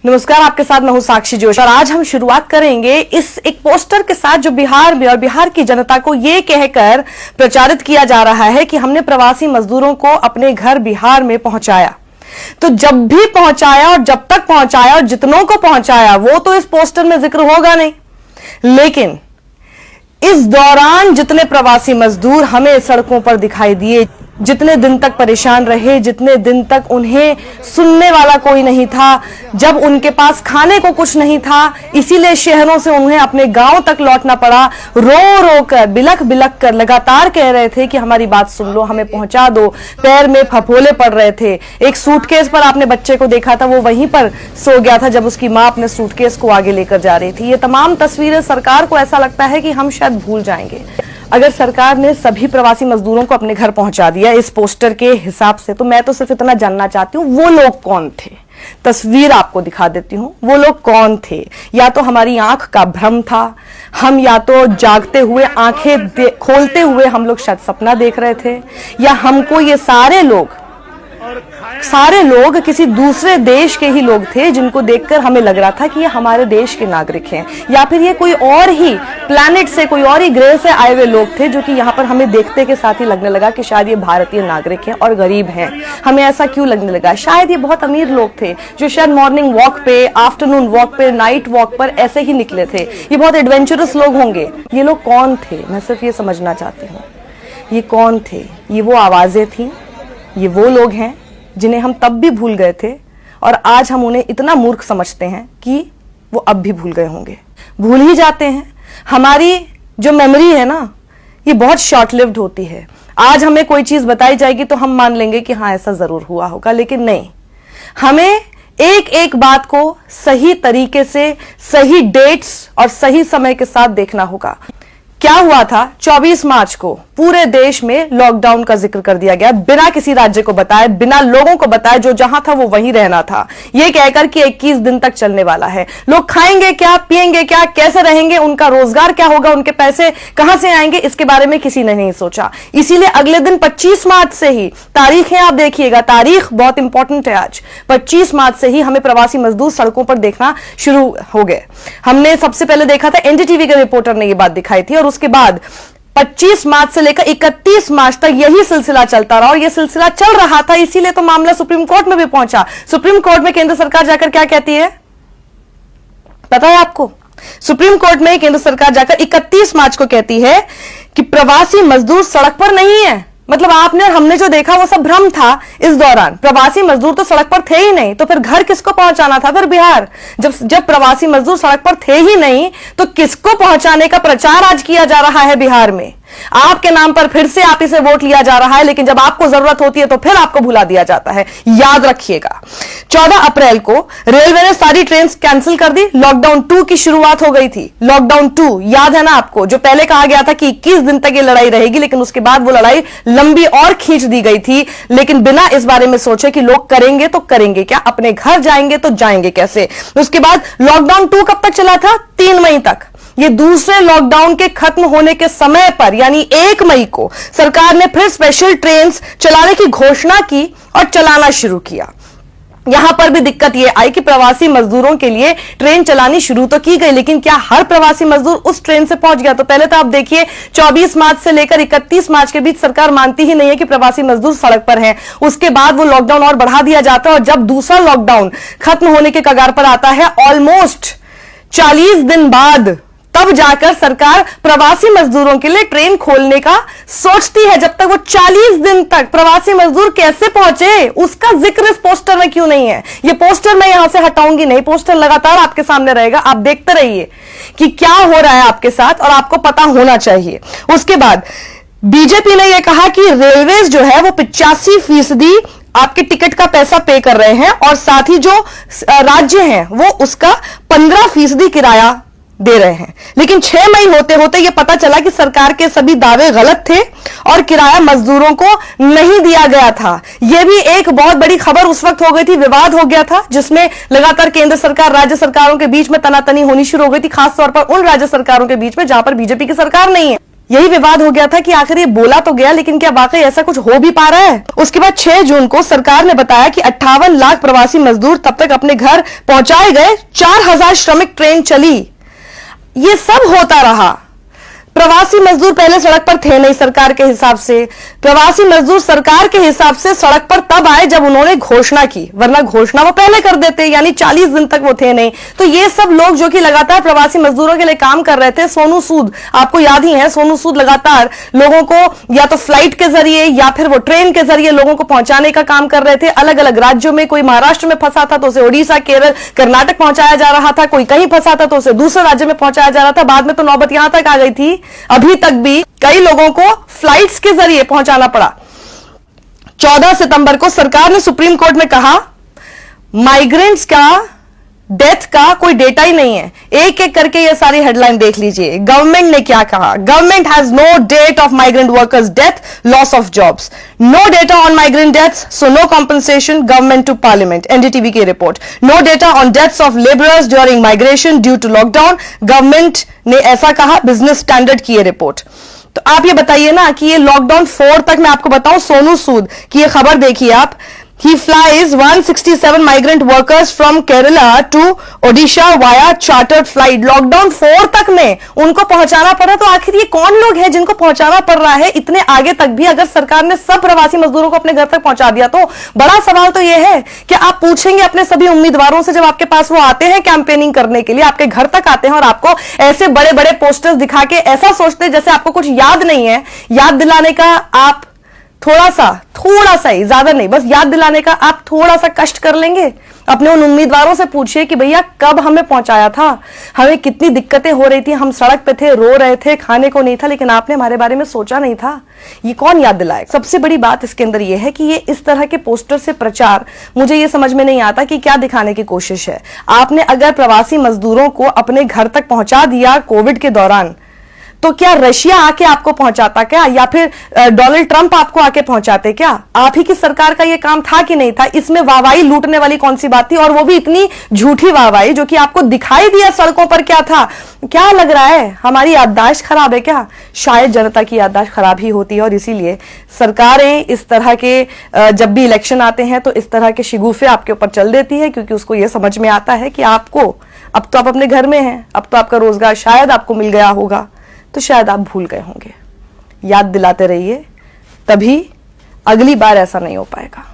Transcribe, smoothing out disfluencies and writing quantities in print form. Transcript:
नमस्कार, आपके साथ मैं हूं साक्षी जोशी और आज हम शुरुआत करेंगे इस एक पोस्टर के साथ जो बिहार में और बिहार की जनता को ये कहकर प्रचारित किया जा रहा है कि हमने प्रवासी मजदूरों को अपने घर बिहार में पहुंचाया। तो जब भी पहुंचाया और जब तक पहुंचाया और जितनों को पहुंचाया वो तो इस पोस्टर में जिक्र होगा नहीं, लेकिन इस दौरान जितने प्रवासी मजदूर हमें सड़कों पर दिखाई दिए, जितने दिन तक परेशान रहे, जितने दिन तक उन्हें सुनने वाला कोई नहीं था, जब उनके पास खाने को कुछ नहीं था, इसीलिए शहरों से उन्हें अपने गांव तक लौटना पड़ा। रो रो कर, बिलख बिलख कर लगातार कह रहे थे कि हमारी बात सुन लो, हमें पहुंचा दो। पैर में फफोले पड़ रहे थे। एक सूटकेस पर आपने बच्चे को देखा था, वो वहीं पर सो गया था जब उसकी मां अपने सूटकेस को आगे लेकर जा रही थी। ये तमाम तस्वीरें सरकार को ऐसा लगता है कि हम शायद भूल जाएंगे। अगर सरकार ने सभी प्रवासी मजदूरों को अपने घर पहुंचा दिया इस पोस्टर के हिसाब से, तो मैं तो सिर्फ इतना जानना चाहती हूँ वो लोग कौन थे। तस्वीर आपको दिखा देती हूँ, वो लोग कौन थे। या तो हमारी आंख का भ्रम था, हम या तो जागते हुए आंखें खोलते हुए हम लोग शायद सपना देख रहे थे, या हमको ये सारे लोग किसी दूसरे देश के ही लोग थे जिनको देखकर हमें लग रहा था कि ये हमारे देश के नागरिक हैं, या फिर ये कोई और ही प्लैनेट से, कोई और ही ग्रह से आए हुए लोग थे जो कि यहाँ पर हमें देखते के साथ ही लगने लगा कि शायद ये भारतीय नागरिक हैं और गरीब हैं। हमें ऐसा क्यों लगने लगा? शायद ये बहुत अमीर लोग थे जो शायद मॉर्निंग वॉक पे, आफ्टरनून वॉक पे, नाइट वॉक पर ऐसे ही निकले थे। ये बहुत एडवेंचरस लोग होंगे। ये लोग कौन थे? मैं सिर्फ ये समझना चाहती हूँ, ये कौन थे? ये वो आवाजें थी, ये वो लोग हैं जिन्हें हम तब भी भूल गए थे और आज हम उन्हें इतना मूर्ख समझते हैं कि वो अब भी भूल गए होंगे। भूल ही जाते हैं। हमारी जो मेमोरी है ना, ये बहुत शॉर्ट लिव्ड होती है। आज हमें कोई चीज बताई जाएगी तो हम मान लेंगे कि हाँ ऐसा जरूर हुआ होगा, लेकिन नहीं, हमें एक एक बात को सही तरीके से, सही डेट्स और सही समय के साथ देखना होगा। क्या हुआ था 24 मार्च को? पूरे देश में लॉकडाउन का जिक्र कर दिया गया, बिना किसी राज्य को बताए, बिना लोगों को बताए, जो जहां था वो वहीं रहना था, ये कहकर कि 21 दिन तक चलने वाला है। लोग खाएंगे क्या, पिएंगे क्या, कैसे रहेंगे, उनका रोजगार क्या होगा, उनके पैसे कहां से आएंगे, इसके बारे में किसी ने नहीं सोचा। इसीलिए अगले दिन 25 मार्च से ही, तारीख है आप देखिएगा, तारीख बहुत इंपॉर्टेंट है आज, 25 मार्च से ही हमें प्रवासी मजदूर सड़कों पर देखना शुरू हो गए। हमने सबसे पहले देखा था, एनडीटीवी के रिपोर्टर ने यह बात दिखाई थी, और उसके बाद 25 मार्च से लेकर 31 मार्च तक यही सिलसिला चलता रहा, और यह सिलसिला चल रहा था। इसीलिए तो मामला सुप्रीम कोर्ट में भी पहुंचा। सुप्रीम कोर्ट में केंद्र सरकार जाकर क्या कहती है पता है आपको? सुप्रीम कोर्ट में केंद्र सरकार जाकर 31 मार्च को कहती है कि प्रवासी मजदूर सड़क पर नहीं है। मतलब आपने और हमने जो देखा वो सब भ्रम था। इस दौरान प्रवासी मजदूर तो सड़क पर थे ही नहीं, तो फिर घर किसको पहुंचाना था? फिर बिहार। जब प्रवासी मजदूर सड़क पर थे ही नहीं, तो किसको पहुंचाने का प्रचार आज किया जा रहा है बिहार में? आपके नाम पर फिर से आप इसे वोट लिया जा रहा है, लेकिन जब आपको जरूरत होती है तो फिर आपको भुला दिया जाता है। याद रखिएगा, 14 अप्रैल को रेलवे ने सारी ट्रेन कैंसिल कर दी। लॉकडाउन 2 की शुरुआत हो गई थी। लॉकडाउन 2 याद है ना आपको? जो पहले कहा गया था कि 21 दिन तक ये लड़ाई रहेगी, लेकिन उसके बाद वो लड़ाई लंबी और खींच दी गई थी, लेकिन बिना इस बारे में सोचे कि लोग करेंगे तो करेंगे क्या, अपने घर जाएंगे तो जाएंगे कैसे। उसके बाद लॉकडाउन 2 कब तक चला था? 3 मई तक। ये दूसरे लॉकडाउन के खत्म होने के समय पर, यानी 1 मई को सरकार ने फिर स्पेशल ट्रेन चलाने की घोषणा की और चलाना शुरू किया। यहां पर भी दिक्कत यह आई कि प्रवासी मजदूरों के लिए ट्रेन चलानी शुरू तो की गई, लेकिन क्या हर प्रवासी मजदूर उस ट्रेन से पहुंच गया? तो पहले तो आप देखिए, 24 मार्च से लेकर 31 मार्च के बीच सरकार मानती ही नहीं है कि प्रवासी मजदूर सड़क पर हैं। उसके बाद वो लॉकडाउन और बढ़ा दिया जाता है, और जब दूसरा लॉकडाउन खत्म होने के कगार पर आता है, ऑलमोस्ट 40 दिन बाद, तब जाकर सरकार प्रवासी मजदूरों के लिए ट्रेन खोलने का सोचती है। जब तक वो 40 दिन तक प्रवासी मजदूर कैसे पहुंचे, उसका जिक्र इस पोस्टर में क्यों नहीं है? ये पोस्टर मैं यहां से हटाऊंगी नहीं, पोस्टर लगातार आपके सामने रहेगा। आप देखते रहिए कि क्या हो रहा है आपके साथ, और आपको पता होना चाहिए। उसके बाद बीजेपी ने यह कहा कि रेलवेज जो है वो 85% आपके टिकट का पैसा पे कर रहे हैं, और साथ ही जो राज्य हैं वो उसका 15% किराया दे रहे हैं। लेकिन 6 मई होते होते यह पता चला कि सरकार के सभी दावे गलत थे और किराया मजदूरों को नहीं दिया गया था। यह भी एक बहुत बड़ी खबर उस वक्त हो गई थी, विवाद हो गया था, जिसमें लगातार केंद्र सरकार राज्य सरकारों के बीच में तनातनी होनी शुरू हो गई थी, खासतौर पर उन राज्य सरकारों के बीच में जहां पर बीजेपी की सरकार नहीं है। यही विवाद हो गया था कि आखिर ये बोला तो गया, लेकिन क्या वाकई ऐसा कुछ हो भी पा रहा है? उसके बाद 6 जून को सरकार ने बताया कि 58 लाख प्रवासी मजदूर तब तक अपने घर पहुंचाए गए, 4000 श्रमिक ट्रेन चली। ये सब होता रहा। प्रवासी मजदूर पहले सड़क पर थे नहीं सरकार के हिसाब से। प्रवासी मजदूर सरकार के हिसाब से सड़क पर तब आए जब उन्होंने घोषणा की, वरना घोषणा वो पहले कर देते, यानी 40 दिन तक वो थे नहीं। तो ये सब लोग जो कि लगातार प्रवासी मजदूरों के लिए काम कर रहे थे, सोनू सूद आपको याद ही है, सोनू सूद लगातार लोगों को या तो फ्लाइट के जरिए या फिर वो ट्रेन के जरिए लोगों को पहुंचाने का काम कर रहे थे अलग अलग राज्यों में। कोई महाराष्ट्र में फंसा था तो उसे उड़ीसा, केरल, कर्नाटक पहुंचाया जा रहा था, कोई कहीं फंसा था तो उसे दूसरे राज्य में पहुंचाया जा रहा था। बाद में तो नौबत यहां तक आ गई थी, अभी तक भी कई लोगों को फ्लाइट्स के जरिए पहुंचाना पड़ा। 14 सितंबर को सरकार ने सुप्रीम कोर्ट में कहा माइग्रेंट्स का डेथ का कोई डेटा ही नहीं है। एक एक करके ये सारी हेडलाइन देख लीजिए। गवर्नमेंट ने क्या कहा? Government has no date of migrant workers death, loss of jobs, no data on migrant deaths, so no compensation, government to parliament. NDTV की रिपोर्ट। No data on deaths of labourers during migration due to lockdown, government ने ऐसा कहा। Business standard की ये report. तो आप ये बताइए ना कि ये लॉकडाउन 4 तक मैं आपको बताऊं, सोनू सूद की ये खबर देखिए आप। He flies 167 migrant workers from Kerala to Odisha via chartered flight. Lockdown 4 तक में उनको पहुंचाना पड़ा। तो आखिर ये कौन लोग हैं जिनको पहुंचाना पड़ रहा है इतने आगे तक भी? अगर सरकार ने सब प्रवासी मजदूरों को अपने घर तक पहुंचा दिया तो बड़ा सवाल तो यह है कि आप पूछेंगे अपने सभी उम्मीदवारों से, जब आपके पास वो आते हैं कैंपेनिंग करने के लिए, आपके घर तक आते हैं और आपको ऐसे बड़े बड़े पोस्टर्स दिखा के ऐसा सोचते हैं जैसे आपको कुछ याद नहीं है। याद दिलाने का आप थोड़ा सा ही, ज्यादा नहीं, बस याद दिलाने का आप थोड़ा सा कष्ट कर लेंगे। अपने उन उम्मीदवारों से पूछिए कि भैया कब हमें पहुंचाया था, हमें कितनी दिक्कतें हो रही थी, हम सड़क पे थे, रो रहे थे, खाने को नहीं था, लेकिन आपने हमारे बारे में सोचा नहीं था। ये कौन याद दिलाए? सबसे बड़ी बात इसके अंदर यह है कि ये इस तरह के पोस्टर से प्रचार, मुझे ये समझ में नहीं आता कि क्या दिखाने की कोशिश है। आपने अगर प्रवासी मजदूरों को अपने घर तक पहुंचा दिया कोविड के दौरान, तो क्या रशिया आके आपको पहुंचाता क्या, या फिर डोनाल्ड ट्रंप आपको आके पहुंचाते क्या? आप ही की सरकार का यह काम था कि नहीं था? इसमें वाहवाही लूटने वाली कौन सी बात थी? और वो भी इतनी झूठी वाहवाही जो कि आपको दिखाई दिया सड़कों पर क्या था। क्या लग रहा है हमारी याददाश्त खराब है क्या? शायद जनता की याददाश्त खराब ही होती है, और इसीलिए सरकारें इस तरह के जब भी इलेक्शन आते हैं तो इस तरह के शिगुफे आपके ऊपर चल देती है, क्योंकि उसको यह समझ में आता है कि आपको अब तो आप अपने घर में हैं, अब तो आपका रोजगार शायद आपको मिल गया होगा, तो शायद आप भूल गए होंगे। याद दिलाते रहिए, तभी अगली बार ऐसा नहीं हो पाएगा।